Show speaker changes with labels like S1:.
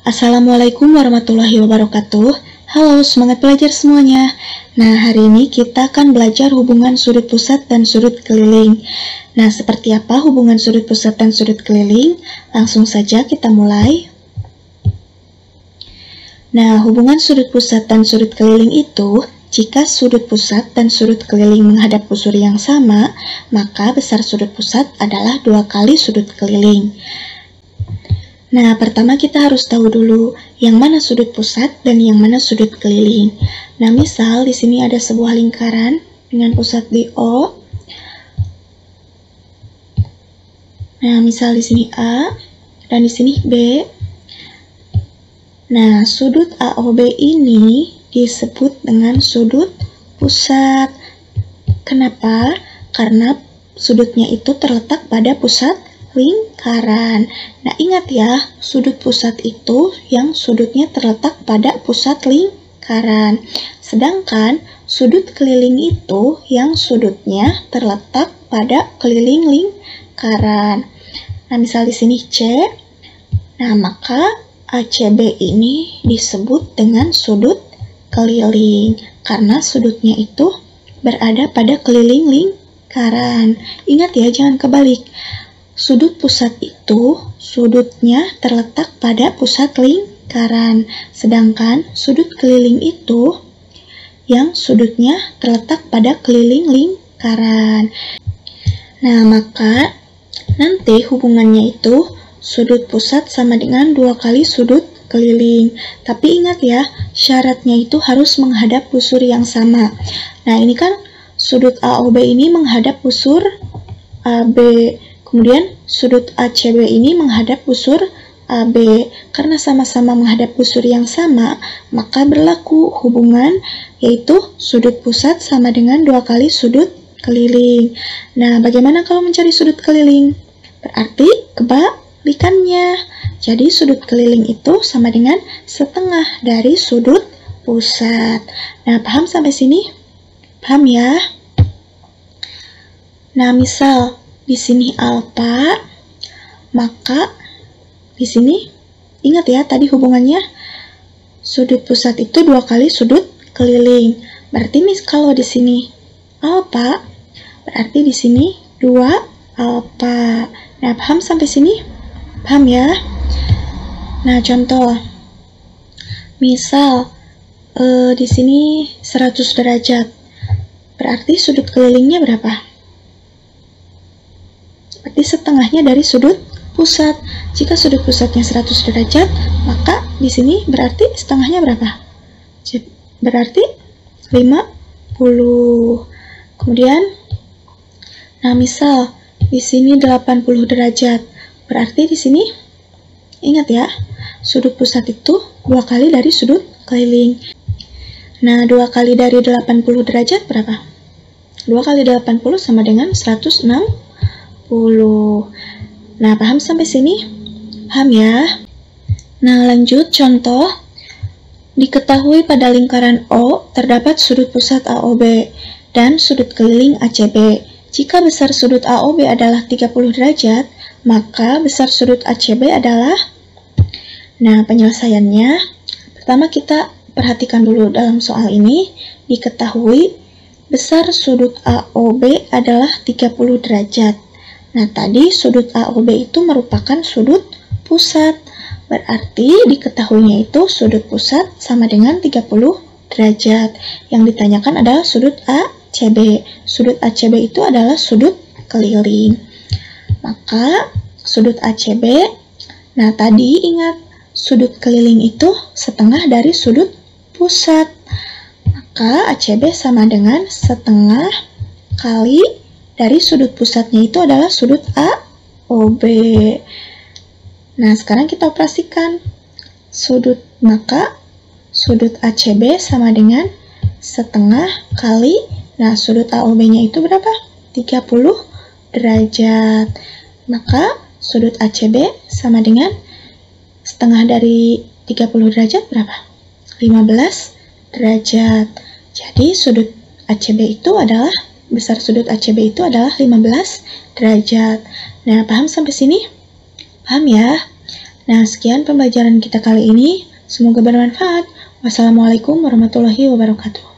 S1: Assalamualaikum warahmatullahi wabarakatuh. Halo semangat belajar semuanya. Nah, hari ini kita akan belajar hubungan sudut pusat dan sudut keliling. Nah, seperti apa hubungan sudut pusat dan sudut keliling? Langsung saja kita mulai. Nah, hubungan sudut pusat dan sudut keliling itu, jika sudut pusat dan sudut keliling menghadap busur yang sama, maka besar sudut pusat adalah 2 kali sudut keliling. Nah, pertama kita harus tahu dulu yang mana sudut pusat dan yang mana sudut keliling. Nah, misal di sini ada sebuah lingkaran dengan pusat di O. Nah, misal di sini A dan di sini B. Nah, sudut AOB ini disebut dengan sudut pusat. Kenapa? Karena sudutnya itu terletak pada pusat lingkaran. Nah, ingat ya, sudut pusat itu yang sudutnya terletak pada pusat lingkaran. Sedangkan sudut keliling itu yang sudutnya terletak pada keliling lingkaran. Nah, misal di sini C. Nah, maka ACB ini disebut dengan sudut keliling karena sudutnya itu berada pada keliling lingkaran. Ingat ya, jangan kebalik. Sudut pusat itu sudutnya terletak pada pusat lingkaran, sedangkan sudut keliling itu yang sudutnya terletak pada keliling lingkaran. Nah, maka nanti hubungannya itu sudut pusat sama dengan 2 kali sudut keliling. Tapi ingat ya, syaratnya itu harus menghadap busur yang sama. Nah, ini kan sudut AOB ini menghadap busur AB. Kemudian sudut ACB ini menghadap busur AB. Karena sama-sama menghadap busur yang sama, maka berlaku hubungan yaitu sudut pusat sama dengan 2 kali sudut keliling. Nah, bagaimana kalau mencari sudut keliling? Berarti kebalikannya. Jadi sudut keliling itu sama dengan setengah dari sudut pusat. Nah, paham sampai sini? Paham ya? Nah, misal di sini alfa, maka di sini ingat ya tadi hubungannya sudut pusat itu 2 kali sudut keliling. Berarti kalau di sini alfa, berarti di sini 2 alfa. Nah, paham sampai sini? Paham ya? Nah, contoh. Misal di sini 100 derajat. Berarti sudut kelilingnya berapa? Berarti setengahnya dari sudut pusat. Jika sudut pusatnya 100 derajat, maka di sini berarti setengahnya berapa? Berarti 50. Kemudian, nah misal di sini 80 derajat. Berarti di sini ingat ya, sudut pusat itu 2 kali dari sudut keliling. Nah, 2 kali dari 80 derajat berapa? 2 kali 80 sama dengan 160. Nah, paham sampai sini? Paham ya? Nah, lanjut contoh. Diketahui pada lingkaran O terdapat sudut pusat AOB dan sudut keliling ACB. Jika besar sudut AOB adalah 30 derajat, maka besar sudut ACB adalah... Nah, penyelesaiannya, pertama kita perhatikan dulu dalam soal ini. Diketahui besar sudut AOB adalah 30 derajat. Nah, tadi sudut AOB itu merupakan sudut pusat. Berarti diketahuinya itu sudut pusat sama dengan 30 derajat. Yang ditanyakan adalah sudut ACB. Sudut ACB itu adalah sudut keliling. Maka sudut ACB, nah tadi ingat sudut keliling itu setengah dari sudut pusat. Maka ACB sama dengan setengah kali dari sudut pusatnya itu adalah sudut AOB. Nah, sekarang kita operasikan sudut, maka sudut ACB sama dengan setengah kali, nah sudut AOB-nya itu berapa? 30 derajat. Maka sudut ACB sama dengan setengah dari 30 derajat berapa? 15 derajat. Jadi sudut ACB itu adalah besar sudut ACB itu adalah 15 derajat. Nah, paham sampai sini? Paham ya? Nah, sekian pembelajaran kita kali ini. Semoga bermanfaat. Wassalamualaikum warahmatullahi wabarakatuh.